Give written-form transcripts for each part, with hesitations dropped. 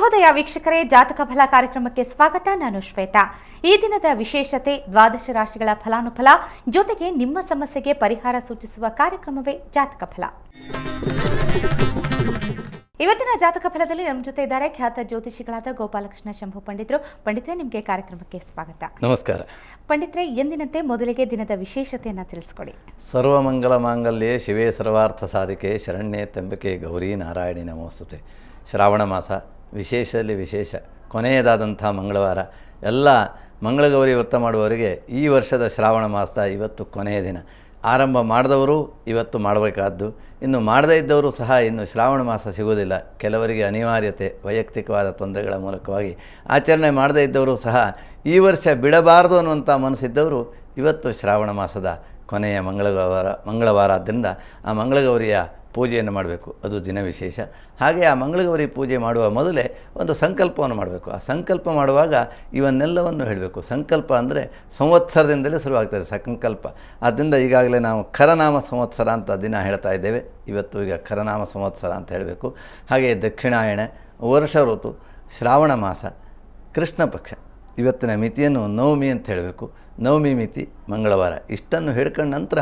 ಶುಭೋದಯ ವೀಕ್ಷಕರೇ, ಜಾತಕ ಫಲ ಕಾರ್ಯಕ್ರಮಕ್ಕೆ ಸ್ವಾಗತ. ನಾನು ಶ್ವೇತಾ. ಈ ದಿನದ ವಿಶೇಷತೆ ದ್ವಾದಶ ರಾಶಿಗಳ ಫಲಾನುಫಲ ಜೊತೆಗೆ ನಿಮ್ಮ ಸಮಸ್ಯೆಗೆ ಪರಿಹಾರ ಸೂಚಿಸುವ ಕಾರ್ಯಕ್ರಮವೇ ಜಾತಕ ಫಲ. ಇವತ್ತಿನ ಜಾತಕ ಫಲದಲ್ಲಿ ನಮ್ಮ ಜೊತೆ ಇದ್ದಾರೆ ಖ್ಯಾತ ಜ್ಯೋತಿಷಿಗಳಾದ ಗೋಪಾಲಕೃಷ್ಣ ಶಂಭು ಪಂಡಿತರು. ಪಂಡಿತರೆ, ನಿಮಗೆ ಕಾರ್ಯಕ್ರಮಕ್ಕೆ ಸ್ವಾಗತ. ನಮಸ್ಕಾರ. ಪಂಡಿತರೆ, ಎಂದಿನಂತೆ ಮೊದಲಿಗೆ ದಿನದ ವಿಶೇಷತೆಯನ್ನು ತಿಳಿಸ್ಕೊಡಿ. ಸರ್ವಮಂಗಲ ಮಾಂಗಲ್ಯೆ ಶಿವೇ ಸರ್ವಾರ್ಥ ಸಾಧಿಕೆ ಶರಣ್ಯೆ ತ್ರ್ಯಂಬಕೆ ಗೌರಿ ನಾರಾಯಣಿ ನಮೋಸ್ತುತೆ. ಶ್ರಾವಣ ಮಾಸ ವಿಶೇಷದಲ್ಲಿ ವಿಶೇಷ, ಕೊನೆಯದಾದಂಥ ಮಂಗಳವಾರ. ಎಲ್ಲ ಮಂಗಳಗೌರಿ ವ್ರತ ಮಾಡುವವರಿಗೆ ಈ ವರ್ಷದ ಶ್ರಾವಣ ಮಾಸ ಇವತ್ತು ಕೊನೆಯ ದಿನ. ಆರಂಭ ಮಾಡಿದವರು ಇವತ್ತು ಮಾಡಬೇಕಾದ್ದು, ಇನ್ನು ಮಾಡದೇ ಇದ್ದವರು ಸಹ ಇನ್ನು ಶ್ರಾವಣ ಮಾಸ ಸಿಗೋದಿಲ್ಲ. ಕೆಲವರಿಗೆ ಅನಿವಾರ್ಯತೆ, ವೈಯಕ್ತಿಕವಾದ ತೊಂದರೆಗಳ ಮೂಲಕವಾಗಿ ಆಚರಣೆ ಮಾಡದೇ ಇದ್ದವರು ಸಹ ಈ ವರ್ಷ ಬಿಡಬಾರದು ಅನ್ನುವಂಥ ಮನಸ್ಸಿದ್ದವರು ಇವತ್ತು ಶ್ರಾವಣ ಮಾಸದ ಕೊನೆಯ ಮಂಗಳವಾರ ಆದ್ದರಿಂದ ಆ ಮಂಗಳಗೌರಿಯ ಪೂಜೆಯನ್ನು ಮಾಡಬೇಕು. ಅದು ದಿನ ವಿಶೇಷ. ಹಾಗೆ ಆ ಮಂಗಳಗೌರಿ ಪೂಜೆ ಮಾಡುವ ಮೊದಲೇ ಒಂದು ಸಂಕಲ್ಪವನ್ನು ಮಾಡಬೇಕು. ಆ ಸಂಕಲ್ಪ ಮಾಡುವಾಗ ಇವನ್ನೆಲ್ಲವನ್ನು ಹೇಳಬೇಕು. ಸಂಕಲ್ಪ ಅಂದರೆ ಸಂವತ್ಸರದಿಂದಲೇ ಶುರುವಾಗ್ತದೆ ಸಂಕಲ್ಪ. ಆದ್ದರಿಂದ ಈಗಾಗಲೇ ನಾವು ಖರನಾಮ ಸಂವತ್ಸರ ಅಂತ ದಿನ ಹೇಳ್ತಾ ಇದ್ದೇವೆ. ಇವತ್ತು ಈಗ ಖರನಾಮ ಸಂವತ್ಸರ ಅಂತ ಹೇಳಬೇಕು. ಹಾಗೆ ದಕ್ಷಿಣಾಯಣ, ವರ್ಷ ಋತು, ಶ್ರಾವಣ ಮಾಸ, ಕೃಷ್ಣ ಪಕ್ಷ. ಇವತ್ತಿನ ಮಿತಿಯನ್ನು ನವಮಿ ಅಂತ ಹೇಳಬೇಕು. ನವಮಿ ಮಿತಿ ಮಂಗಳವಾರ. ಇಷ್ಟನ್ನು ಹೇಳ್ಕೊಂಡ ನಂತರ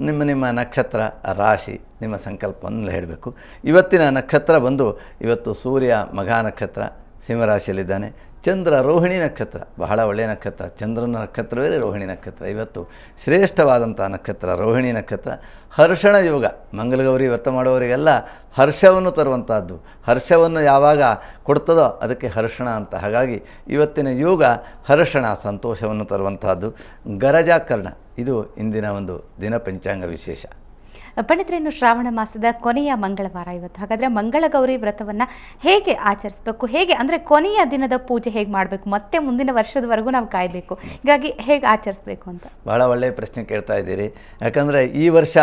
ನಿಮ್ಮ ನಕ್ಷತ್ರ, ರಾಶಿ, ನಿಮ್ಮ ಸಂಕಲ್ಪವನ್ನು ಹೇಳಬೇಕು. ಇವತ್ತಿನ ನಕ್ಷತ್ರ ಬಂದು ಇವತ್ತು ಸೂರ್ಯ ಮಘಾ ನಕ್ಷತ್ರ ಸಿಂಹರಾಶಿಯಲ್ಲಿದ್ದಾನೆ. ಚಂದ್ರ ರೋಹಿಣಿ ನಕ್ಷತ್ರ, ಬಹಳ ಒಳ್ಳೆಯ ನಕ್ಷತ್ರ. ಚಂದ್ರನ ನಕ್ಷತ್ರವೇ ರೋಹಿಣಿ ನಕ್ಷತ್ರ. ಇವತ್ತು ಶ್ರೇಷ್ಠವಾದಂಥ ನಕ್ಷತ್ರ ರೋಹಿಣಿ ನಕ್ಷತ್ರ. ಹರ್ಷಣ ಯೋಗ, ಮಂಗಲಗೌರಿ ವ್ರತ ಮಾಡುವವರಿಗೆಲ್ಲ ಹರ್ಷವನ್ನು ತರುವಂಥದ್ದು. ಹರ್ಷವನ್ನು ಯಾವಾಗ ಕೊಡ್ತದೋ ಅದಕ್ಕೆ ಹರ್ಷಣ ಅಂತ. ಹಾಗಾಗಿ ಇವತ್ತಿನ ಯೋಗ ಹರ್ಷಣ, ಸಂತೋಷವನ್ನು ತರುವಂಥದ್ದು. ಗರಜಾಕರ್ಣ, ಇದು ಇಂದಿನ ಒಂದು ದಿನ ಪಂಚಾಂಗ ವಿಶೇಷ. ಪಂಡಿತರೆ, ಇನ್ನು ಶ್ರಾವಣ ಮಾಸದ ಕೊನೆಯ ಮಂಗಳವಾರ ಇವತ್ತು. ಹಾಗಾದರೆ ಮಂಗಳಗೌರಿ ವ್ರತವನ್ನು ಹೇಗೆ ಆಚರಿಸಬೇಕು, ಹೇಗೆ ಅಂದರೆ ಕೊನೆಯ ದಿನದ ಪೂಜೆ ಹೇಗೆ ಮಾಡಬೇಕು, ಮತ್ತೆ ಮುಂದಿನ ವರ್ಷದವರೆಗೂ ನಾವು ಕಾಯಬೇಕು, ಹೀಗಾಗಿ ಹೇಗೆ ಆಚರಿಸಬೇಕು ಅಂತ ಭಾಳ ಒಳ್ಳೆಯ ಪ್ರಶ್ನೆ ಕೇಳ್ತಾ ಇದ್ದೀರಿ. ಯಾಕಂದರೆ ಈ ವರ್ಷ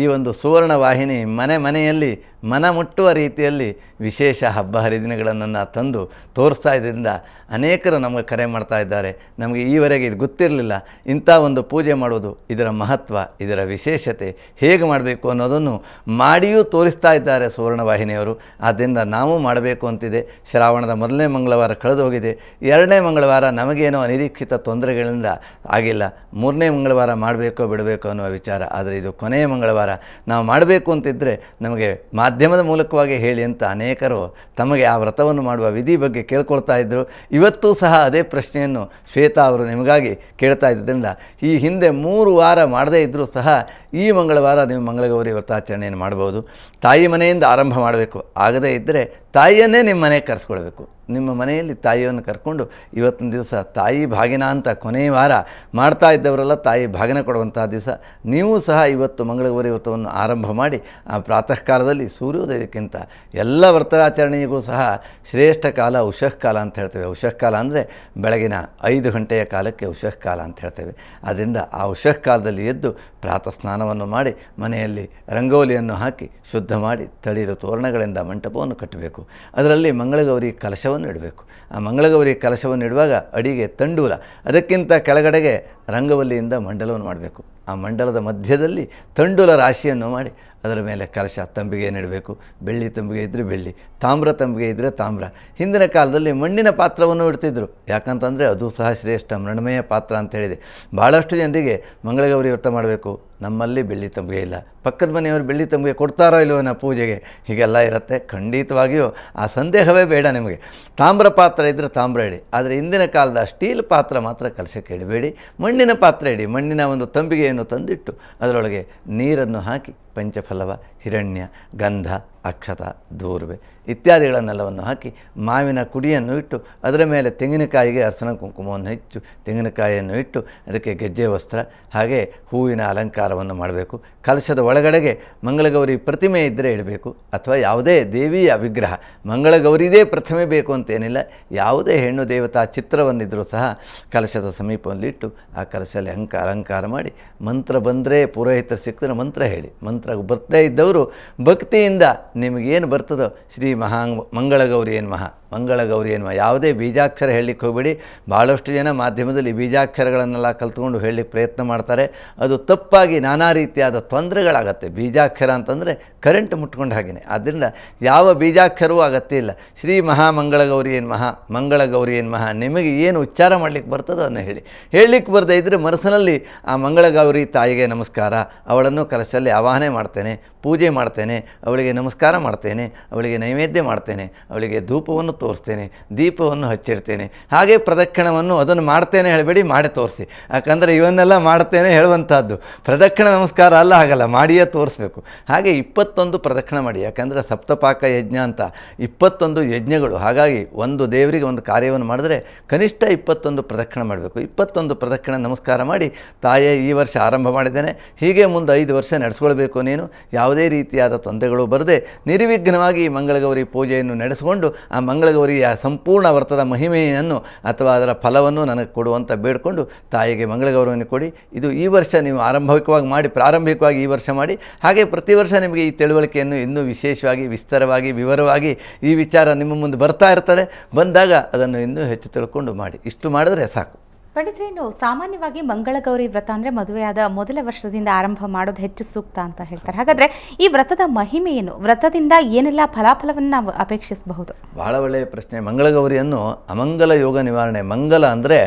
ಈ ಒಂದು ಸುವರ್ಣ ವಾಹಿನಿ ಮನೆಯಲ್ಲಿ ಮನ ಮುಟ್ಟುವ ರೀತಿಯಲ್ಲಿ ವಿಶೇಷ ಹಬ್ಬ ಹರಿದಿನಗಳನ್ನು ತಂದು ತೋರಿಸ್ತಾ ಇದ್ದರಿಂದ ಅನೇಕರು ನಮಗೆ ಕರೆ ಮಾಡ್ತಾ ಇದ್ದಾರೆ. ನಮಗೆ ಈವರೆಗೆ ಇದು ಗೊತ್ತಿರಲಿಲ್ಲ, ಇಂಥ ಒಂದು ಪೂಜೆ ಮಾಡೋದು, ಇದರ ಮಹತ್ವ, ಇದರ ವಿಶೇಷತೆ ಹೇಗೆ ಮಾಡಬೇಕು ಅನ್ನೋದನ್ನು ಮಾಡಿಯೂ ತೋರಿಸ್ತಾ ಇದ್ದಾರೆ ಸುವರ್ಣವಾಹಿನಿಯವರು. ಆದ್ದರಿಂದ ನಾವು ಮಾಡಬೇಕು ಅಂತಿದೆ. ಶ್ರಾವಣದ ಮೊದಲನೇ ಮಂಗಳವಾರ ಕಳೆದು ಹೋಗಿದೆ. ಎರಡನೇ ಮಂಗಳವಾರ ನಮಗೇನೋ ಅನಿರೀಕ್ಷಿತ ತೊಂದರೆಗಳಿಂದ ಆಗಿಲ್ಲ. ಮೂರನೇ ಮಂಗಳವಾರ ಮಾಡಬೇಕೋ ಬಿಡಬೇಕೋ ಅನ್ನುವ ವಿಚಾರ. ಆದರೆ ಇದು ಕೊನೆಯ ಮಂಗಳವಾರ. ನಾವು ಮಾಡಬೇಕು ಅಂತಿದ್ದರೆ ನಮಗೆ ಮಾಧ್ಯಮದ ಮೂಲಕವಾಗಿ ಹೇಳಿ ಅಂತ ಅನೇಕರು ತಮಗೆ ಆ ವ್ರತವನ್ನು ಮಾಡುವ ವಿಧಿ ಬಗ್ಗೆ ಕೇಳ್ಕೊಳ್ತಾ ಇದ್ದರು. ಇವತ್ತೂ ಸಹ ಅದೇ ಪ್ರಶ್ನೆಯನ್ನು ಶ್ವೇತಾ ಅವರು ನಿಮಗಾಗಿ ಕೇಳ್ತಾ ಇದ್ದರಿಂದ ಈ ಹಿಂದೆ 3 ವಾರ ಮಾಡದೇ ಇದ್ದರೂ ಸಹ ಈ ಮಂಗಳವಾರ ನೀವು ಮಂಗಳಗೌರಿ ವ್ರತಾಚರಣೆಯನ್ನು ಮಾಡ್ಬೋದು. ತಾಯಿ ಮನೆಯಿಂದ ಆರಂಭ ಮಾಡಬೇಕು. ಆಗದೇ ಇದ್ದರೆ ತಾಯಿಯನ್ನೇ ನಿಮ್ಮ ಮನೆಗೆ ಕರೆಸ್ಕೊಳ್ಬೇಕು. ನಿಮ್ಮ ಮನೆಯಲ್ಲಿ ತಾಯಿಯನ್ನು ಕರ್ಕೊಂಡು ಇವತ್ತಿನ ದಿವಸ ತಾಯಿ ಭಾಗಿನ ಅಂತ ಕೊನೆಯ ವಾರ ಮಾಡ್ತಾ ಇದ್ದವರೆಲ್ಲ ತಾಯಿ ಭಾಗಿನ ಕೊಡುವಂಥ ದಿವಸ. ನೀವು ಸಹ ಇವತ್ತು ಮಂಗಳಗೌರಿ ವ್ರತವನ್ನು ಆರಂಭ ಮಾಡಿ ಆ ಪ್ರಾತಃ ಕಾಲದಲ್ಲಿ ಸೂರ್ಯೋದಯಕ್ಕಿಂತ ಎಲ್ಲ ವ್ರತಾಚರಣೆಗೂ ಸಹ ಶ್ರೇಷ್ಠ ಕಾಲ ಉಷಃ ಕಾಲ ಅಂತ ಹೇಳ್ತೇವೆ. ಉಷಃ ಕಾಲ ಅಂದರೆ ಬೆಳಗಿನ 5 ಗಂಟೆಯ ಕಾಲಕ್ಕೆ ಉಷಃ ಕಾಲ ಅಂತ ಹೇಳ್ತೇವೆ. ಆದ್ದರಿಂದ ಆ ಉಷಃ ಕಾಲದಲ್ಲಿ ಎದ್ದು ಪ್ರಾತಃ ಸ್ನಾನವನ್ನು ಮಾಡಿ ಮನೆಯಲ್ಲಿ ರಂಗೋಲಿಯನ್ನು ಹಾಕಿ ಶುದ್ಧ ಮಾಡಿ ತಳಿರು ತೋರಣಗಳಿಂದ ಮಂಟಪವನ್ನು ಕಟ್ಟಬೇಕು. ಅದರಲ್ಲಿ ಮಂಗಳಗೌರಿ ಕಲಶವನ್ನು ಇಡಬೇಕು. ಆ ಮಂಗಳಗೌರಿ ಕಲಶವನ್ನು ಇಡುವಾಗ ಅಡಿಗೆ ತಂಡೂಲ, ಅದಕ್ಕಿಂತ ಕೆಳಗಡೆಗೆ ರಂಗವಲ್ಲಿಯಿಂದ ಮಂಡಲವನ್ನು ಮಾಡಬೇಕು. ಆ ಮಂಡಲದ ಮಧ್ಯದಲ್ಲಿ ತಂಡೂಲ ರಾಶಿಯನ್ನು ಮಾಡಿ ಅದರ ಮೇಲೆ ಕಲಶ, ತಂಬಿಗೆಯನ್ನು ಇಡಬೇಕು. ಬೆಳ್ಳಿ ತಂಬಿಗೆ ಇದ್ದರೆ ಬೆಳ್ಳಿ, ತಾಮ್ರ ತಂಬಿಗೆ ಇದ್ದರೆ ತಾಮ್ರ. ಹಿಂದಿನ ಕಾಲದಲ್ಲಿ ಮಣ್ಣಿನ ಪಾತ್ರವನ್ನು ಇಡ್ತಿದ್ರು. ಯಾಕಂತಂದರೆ ಅದು ಸಹ ಶ್ರೇಷ್ಠ ಮೃಣ್ಮಯ ಪಾತ್ರ ಅಂತ ಹೇಳಿದೆ. ಭಾಳಷ್ಟು ಜನರಿಗೆ ಮಂಗಳಗೌರಿ ವ್ರತ ಮಾಡಬೇಕು, ನಮ್ಮಲ್ಲಿ ಬೆಳ್ಳಿ ತಂಬಿಗೆ ಇಲ್ಲ, ಪಕ್ಕದ ಮನೆಯವರು ಬೆಳ್ಳಿ ತಂಬಿಗೆ ಕೊಡ್ತಾರೋ ಇಲ್ಲವೋ ನಾ ಪೂಜೆಗೆ, ಹೀಗೆಲ್ಲ ಇರುತ್ತೆ. ಖಂಡಿತವಾಗಿಯೂ ಆ ಸಂದೇಹವೇ ಬೇಡ ನಿಮಗೆ. ತಾಮ್ರ ಪಾತ್ರ ಇದ್ದರೆ ತಾಮ್ರ ಇಡಿ. ಆದರೆ ಇಂದಿನ ಕಾಲದ ಸ್ಟೀಲ್ ಪಾತ್ರ ಮಾತ್ರ ಕಲಶಕ್ಕೆ ಇಡಬೇಡಿ. ಮಣ್ಣಿನ ಪಾತ್ರ ಇಡಿ. ಮಣ್ಣಿನ ಒಂದು ತಂಬಿಗೆಯನ್ನು ತಂದಿಟ್ಟು ಅದರೊಳಗೆ ನೀರನ್ನು ಹಾಕಿ ಪಂಚಫಲವ, ಹಿರಣ್ಯ, ಗಂಧ, ಅಕ್ಷತ, ದೂರ್ವೆ ಇತ್ಯಾದಿಗಳನ್ನೆಲ್ಲವನ್ನು ಹಾಕಿ ಮಾವಿನ ಕುಡಿಯನ್ನು ಇಟ್ಟು ಅದರ ಮೇಲೆ ತೆಂಗಿನಕಾಯಿಗೆ ಅರಸನ ಕುಂಕುಮವನ್ನು ಹೆಚ್ಚು ತೆಂಗಿನಕಾಯಿಯನ್ನು ಇಟ್ಟು ಅದಕ್ಕೆ ಗೆಜ್ಜೆ ವಸ್ತ್ರ ಹಾಗೆ ಹೂವಿನ ಅಲಂಕಾರವನ್ನು ಮಾಡಬೇಕು. ಕಲಶದ ಒಳಗಡೆಗೆ ಮಂಗಳಗೌರಿ ಪ್ರತಿಮೆ ಇದ್ದರೆ ಇಡಬೇಕು. ಅಥವಾ ಯಾವುದೇ ದೇವಿಯ ವಿಗ್ರಹ, ಮಂಗಳಗೌರಿದೇ ಪ್ರತಿಮೆ ಬೇಕು ಅಂತೇನಿಲ್ಲ, ಯಾವುದೇ ಹೆಣ್ಣು ದೇವತಾ ಚಿತ್ರವನ್ನಿದ್ದರೂ ಸಹ ಕಲಶದ ಸಮೀಪದಲ್ಲಿಟ್ಟು ಆ ಕಲಶದಲ್ಲಿ ಅಲಂಕಾರ ಮಾಡಿ ಮಂತ್ರ ಬಂದರೆ ಪುರೋಹಿತರು ಸಿಕ್ಕಿದ್ರೆ ಮಂತ್ರ ಹೇಳಿ. ಮಂತ್ರ ಬರ್ತದೇ ಇದ್ದವರು ಭಕ್ತಿಯಿಂದ ನಿಮಗೇನು ಬರ್ತದೋ ಶ್ರೀ ಮಂಗಳಗೌರಿ ನಮಃ ಮಂಗಳ ಗೌರಿ ಎನ್ನುವ ಯಾವುದೇ ಬೀಜಾಕ್ಷರ ಹೇಳಲಿಕ್ಕೆ ಹೋಗಬೇಡಿ. ಭಾಳಷ್ಟು ಜನ ಮಾಧ್ಯಮದಲ್ಲಿ ಬೀಜಾಕ್ಷರಗಳನ್ನೆಲ್ಲ ಕಲ್ತ್ಕೊಂಡು ಹೇಳಲಿಕ್ಕೆ ಪ್ರಯತ್ನ ಮಾಡ್ತಾರೆ. ಅದು ತಪ್ಪಾಗಿ ನಾನಾ ರೀತಿಯಾದ ತೊಂದರೆಗಳಾಗತ್ತೆ. ಬೀಜಾಕ್ಷರ ಅಂತಂದರೆ ಕರೆಂಟ್ ಮುಟ್ಕೊಂಡು ಹಾಗೆಯೇ. ಆದ್ದರಿಂದ ಯಾವ ಬೀಜಾಕ್ಷರವೂ ಅಗತ್ಯ ಇಲ್ಲ. ಶ್ರೀ ಮಹಾಮಂಗಳ ಗೌರಿ ಏನು ಮಹಾ, ಮಂಗಳ ಗೌರಿ ಏನು ಮಹಾ, ನಿಮಗೆ ಏನು ಉಚ್ಚಾರ ಮಾಡಲಿಕ್ಕೆ ಬರ್ತದೋ ಅದನ್ನು ಹೇಳಲಿಕ್ಕೆ ಬರದೇ ಇದ್ದರೆ ಮನಸ್ಸಿನಲ್ಲಿ ಆ ಮಂಗಳ ಗೌರಿ ತಾಯಿಗೆ ನಮಸ್ಕಾರ, ಅವಳನ್ನು ಕಲಶದಲ್ಲಿ ಆವಾಹನೆ ಮಾಡ್ತೇನೆ, ಪೂಜೆ ಮಾಡ್ತೇನೆ, ಅವಳಿಗೆ ನಮಸ್ಕಾರ ಮಾಡ್ತೇನೆ, ಅವಳಿಗೆ ನೈವೇದ್ಯ ಮಾಡ್ತೇನೆ, ಅವಳಿಗೆ ಧೂಪವನ್ನು ತೋರಿಸ್ತೇನೆ, ದೀಪವನ್ನು ಹಚ್ಚಿಡ್ತೇನೆ. ಹಾಗೆ ಪ್ರದಕ್ಷಿಣವನ್ನು ಅದನ್ನು ಮಾಡ್ತೇನೆ ಹೇಳಬೇಡಿ, ಮಾಡಿ ತೋರಿಸಿ. ಯಾಕಂದರೆ ಇವನ್ನೆಲ್ಲ ಮಾಡ್ತೇನೆ ಹೇಳುವಂಥದ್ದು ಪ್ರದಕ್ಷಿಣ ನಮಸ್ಕಾರ ಅಲ್ಲ, ಹಾಗಲ್ಲ, ಮಾಡಿಯೇ ತೋರಿಸ್ಬೇಕು. ಹಾಗೆ 21 ಪ್ರದಕ್ಷಿಣ ಮಾಡಿ. ಯಾಕಂದರೆ ಸಪ್ತಪಾಕ ಯಜ್ಞ ಅಂತ 21 ಯಜ್ಞಗಳು. ಹಾಗಾಗಿ ಒಂದು ದೇವರಿಗೆ ಒಂದು ಕಾರ್ಯವನ್ನು ಮಾಡಿದ್ರೆ ಕನಿಷ್ಠ 21 ಪ್ರದಕ್ಷಿಣ ಮಾಡಬೇಕು. 21 ಪ್ರದಕ್ಷಿಣ ನಮಸ್ಕಾರ ಮಾಡಿ, ತಾಯೇ ಈ ವರ್ಷ ಆರಂಭ ಮಾಡಿದ್ದೇನೆ, ಹೀಗೆ ಮುಂದೆ 5 ವರ್ಷ ನಡೆಸ್ಕೊಳ್ಬೇಕು. ನೀನು ಯಾವುದೇ ರೀತಿಯಾದ ತೊಂದರೆಗಳು ಬರದೆ ನಿರ್ವಿಘ್ನವಾಗಿ ಈ ಮಂಗಳಗೌರಿ ಪೂಜೆಯನ್ನು ನಡೆಸಿಕೊಂಡು ಆ ಮಂಗಳಗೌರಿಯ ಸಂಪೂರ್ಣ ವ್ರತದ ಮಹಿಮೆಯನ್ನು ಅಥವಾ ಅದರ ಫಲವನ್ನು ನನಗೆ ಕೊಡುವಂತ ಬೇಡಿಕೊಂಡು ತಾಯಿಗೆ ಮಂಗಳಗೌರವವನ್ನು ಕೊಡಿ. ಇದು ಈ ವರ್ಷ ನೀವು ಪ್ರಾರಂಭಿಕವಾಗಿ ಈ ವರ್ಷ ಮಾಡಿ. ಹಾಗೆ ಪ್ರತಿ ವರ್ಷ ನಿಮಗೆ ಈ ತಿಳುವಳಿಕೆಯನ್ನು ಇನ್ನೂ ವಿಶೇಷವಾಗಿ ವಿಸ್ತಾರವಾಗಿ ವಿವರವಾಗಿ ಈ ವಿಚಾರ ನಿಮ್ಮ ಮುಂದೆ ಬರ್ತಾ ಇರ್ತಾರೆ. ಬಂದಾಗ ಅದನ್ನು ಇನ್ನೂ ಹೆಚ್ಚು ತಿಳ್ಕೊಂಡು ಮಾಡಿ. ಇಷ್ಟು ಮಾಡಿದ್ರೆ ಸಾಕು. ಪಂಡಿತ್ರೆ, ಇನ್ನು ಸಾಮಾನ್ಯವಾಗಿ ಮಂಗಳಗೌರಿ ವ್ರತ ಅಂದರೆ ಮದುವೆಯಾದ ಮೊದಲ ವರ್ಷದಿಂದ ಆರಂಭ ಮಾಡೋದು ಹೆಚ್ಚು ಸೂಕ್ತ ಅಂತ ಹೇಳ್ತಾರೆ. ಹಾಗಾದರೆ ಈ ವ್ರತದ ಮಹಿಮೆ ಏನು? ವ್ರತದಿಂದ ಏನೆಲ್ಲ ಫಲಾಫಲವನ್ನು ನಾವು ಅಪೇಕ್ಷಿಸಬಹುದು? ಬಹಳ ಒಳ್ಳೆಯ ಪ್ರಶ್ನೆ. ಮಂಗಳಗೌರಿಯನ್ನು ಅಮಂಗಲ ಯೋಗ ನಿವಾರಣೆ, ಮಂಗಲ ಅಂದರೆ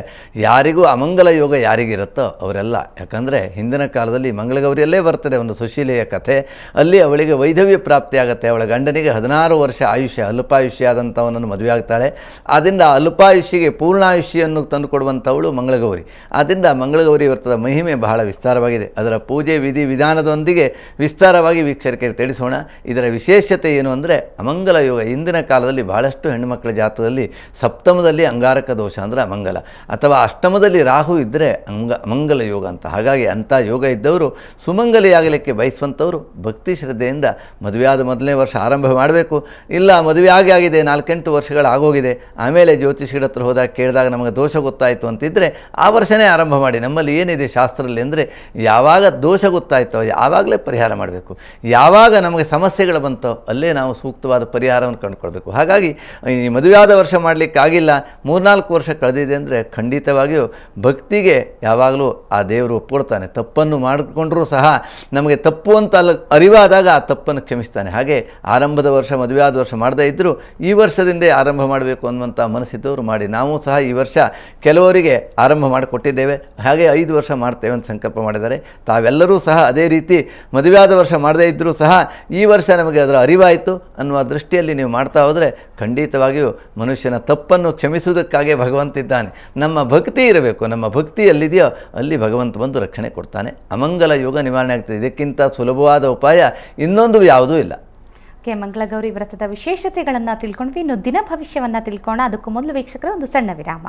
ಯಾರಿಗೂ ಅಮಂಗಲ ಯೋಗ ಯಾರಿಗಿರುತ್ತೋ ಅವರೆಲ್ಲ. ಯಾಕಂದರೆ ಹಿಂದಿನ ಕಾಲದಲ್ಲಿ ಮಂಗಳಗೌರಿಯಲ್ಲೇ ಬರ್ತದೆ ಒಂದು ಸುಶೀಲೆಯ ಕಥೆ. ಅಲ್ಲಿ ಅವಳಿಗೆ ವೈಧವ್ಯ ಪ್ರಾಪ್ತಿ ಆಗುತ್ತೆ. ಅವಳ ಗಂಡನಿಗೆ 16 ವರ್ಷ ಆಯುಷ್ಯ, ಅಲ್ಪಾಯುಷ್ಯ ಆದಂಥವನನ್ನು ಮದುವೆ ಆಗ್ತಾಳೆ. ಆದ್ದರಿಂದ ಅಲ್ಪಾಯುಷ್ಯಿಗೆ ಪೂರ್ಣಾಯುಷ್ಯನ್ನು ತಂದುಕೊಡುವಂಥವಳು ಮಂಗಳಗೌರಿ. ಆದ್ದರಿಂದ ಮಂಗಳಗೌರಿ ವ್ರತದ ಮಹಿಮೆ ಬಹಳ ವಿಸ್ತಾರವಾಗಿದೆ. ಅದರ ಪೂಜೆ ವಿಧಿ ವಿಧಾನದೊಂದಿಗೆ ವಿಸ್ತಾರವಾಗಿ ವೀಕ್ಷಕರಿಗೆ ತಿಳಿಸೋಣ. ಇದರ ವಿಶೇಷತೆ ಏನು ಅಂದರೆ ಅಮಂಗಲ ಯೋಗ. ಇಂದಿನ ಕಾಲದಲ್ಲಿ ಬಹಳಷ್ಟು ಹೆಣ್ಣುಮಕ್ಕಳ ಜಾತಕದಲ್ಲಿ ಸಪ್ತಮದಲ್ಲಿ ಅಂಗಾರಕ ದೋಷ ಅಂದರೆ ಅಮಂಗಲ, ಅಥವಾ ಅಷ್ಟಮದಲ್ಲಿ ರಾಹು ಇದ್ದರೆ ಅಮಂಗಲ ಯೋಗ ಅಂತ. ಹಾಗಾಗಿ ಅಂಥ ಯೋಗ ಇದ್ದವರು ಸುಮಂಗಲಿಯಾಗಲಿಕ್ಕೆ ಬಯಸುವಂಥವರು ಭಕ್ತಿ ಶ್ರದ್ಧೆಯಿಂದ ಮದುವೆಯಾದ ಮೊದಲನೇ ವರ್ಷ ಆರಂಭ ಮಾಡಬೇಕು. ಇಲ್ಲ ಮದುವೆ ಆಗಿದೆ 4-8 ವರ್ಷಗಳಾಗೋಗಿದೆ, ಆಮೇಲೆ ಜ್ಯೋತಿಷಿಗಳ ಹತ್ರ ಹೋದಾಗ ಕೇಳಿದಾಗ ನಮಗೆ ದೋಷ ಗೊತ್ತಾಯಿತು ಅಂತಿದ್ದರೆ ಆ ವರ್ಷನೇ ಆರಂಭ ಮಾಡಿ. ನಮ್ಮಲ್ಲಿ ಏನಿದೆ ಶಾಸ್ತ್ರದಲ್ಲಿ ಅಂದರೆ ಯಾವಾಗ ದೋಷ ಗೊತ್ತಾಯ್ತೋ ಯಾವಾಗಲೇ ಪರಿಹಾರ ಮಾಡಬೇಕು. ಯಾವಾಗ ನಮಗೆ ಸಮಸ್ಯೆಗಳು ಬಂತೋ ಅಲ್ಲೇ ನಾವು ಸೂಕ್ತವಾದ ಪರಿಹಾರವನ್ನು ಕಂಡುಕೊಳ್ಬೇಕು. ಹಾಗಾಗಿ ಈ ಮದುವೆಯಾದ ವರ್ಷ ಮಾಡಲಿಕ್ಕಾಗಿಲ್ಲ, 3-4 ವರ್ಷ ಕಳೆದಿದೆ ಅಂದರೆ ಖಂಡಿತವಾಗಿಯೂ ಭಕ್ತಿಗೆ ಯಾವಾಗಲೂ ಆ ದೇವರು ಒಪ್ಕೊಳ್ತಾನೆ. ತಪ್ಪನ್ನು ಮಾಡಿಕೊಂಡ್ರೂ ಸಹ ನಮಗೆ ತಪ್ಪು ಅಂತ ಅರಿವಾದಾಗ ಆ ತಪ್ಪನ್ನು ಕ್ಷಮಿಸ್ತಾನೆ. ಹಾಗೆ ಆರಂಭದ ವರ್ಷ ಮದುವೆಯಾದ ವರ್ಷ ಮಾಡದೇ ಇದ್ದರೂ ಈ ವರ್ಷದಿಂದೇ ಆರಂಭ ಮಾಡಬೇಕು ಅನ್ನುವಂಥ ಮನಸ್ಸಿದ್ದವರು ಮಾಡಿ. ನಾವು ಸಹ ಈ ವರ್ಷ ಕೆಲವರಿಗೆ ಆರಂಭ ಮಾಡಿಕೊಟ್ಟಿದ್ದೇವೆ. ಹಾಗೆ 5 ವರ್ಷ ಮಾಡ್ತೇವೆ ಅಂತ ಸಂಕಲ್ಪ ಮಾಡಿದ್ದಾರೆ. ತಾವೆಲ್ಲರೂ ಸಹ ಅದೇ ರೀತಿ ಮದುವೆಯಾದ ವರ್ಷ ಮಾಡದೇ ಇದ್ದರೂ ಸಹ ಈ ವರ್ಷ ನಮಗೆ ಅದರ ಅರಿವಾಯಿತು ಅನ್ನುವ ದೃಷ್ಟಿಯಲ್ಲಿ ನೀವು ಮಾಡ್ತಾ ಹೋದರೆ ಖಂಡಿತವಾಗಿಯೂ ಮನುಷ್ಯನ ತಪ್ಪನ್ನು ಕ್ಷಮಿಸುವುದಕ್ಕಾಗಿ ಭಗವಂತಿದ್ದಾನೆ. ನಮ್ಮ ಭಕ್ತಿ ಇರಬೇಕು. ನಮ್ಮ ಭಕ್ತಿ ಎಲ್ಲಿದೆಯೋ ಅಲ್ಲಿ ಭಗವಂತ ಬಂದು ರಕ್ಷಣೆ ಕೊಡ್ತಾನೆ. ಅಮಂಗಲ ಯೋಗ ನಿವಾರಣೆ ಆಗ್ತದೆ. ಇದಕ್ಕಿಂತ ಸುಲಭವಾದ ಉಪಾಯ ಇನ್ನೊಂದು ಯಾವುದೂ ಇಲ್ಲ. ಮಂಗಳಗೌರಿ ವ್ರತದ ವಿಶೇಷತೆಗಳನ್ನು ತಿಳ್ಕೊಂಡ್ವಿ. ಇನ್ನು ದಿನ ಭವಿಷ್ಯವನ್ನು ತಿಳ್ಕೋಣ. ಅದಕ್ಕೂ ಮೊದಲು ವೀಕ್ಷಕರ ಒಂದು ಸಣ್ಣ ವಿರಾಮ.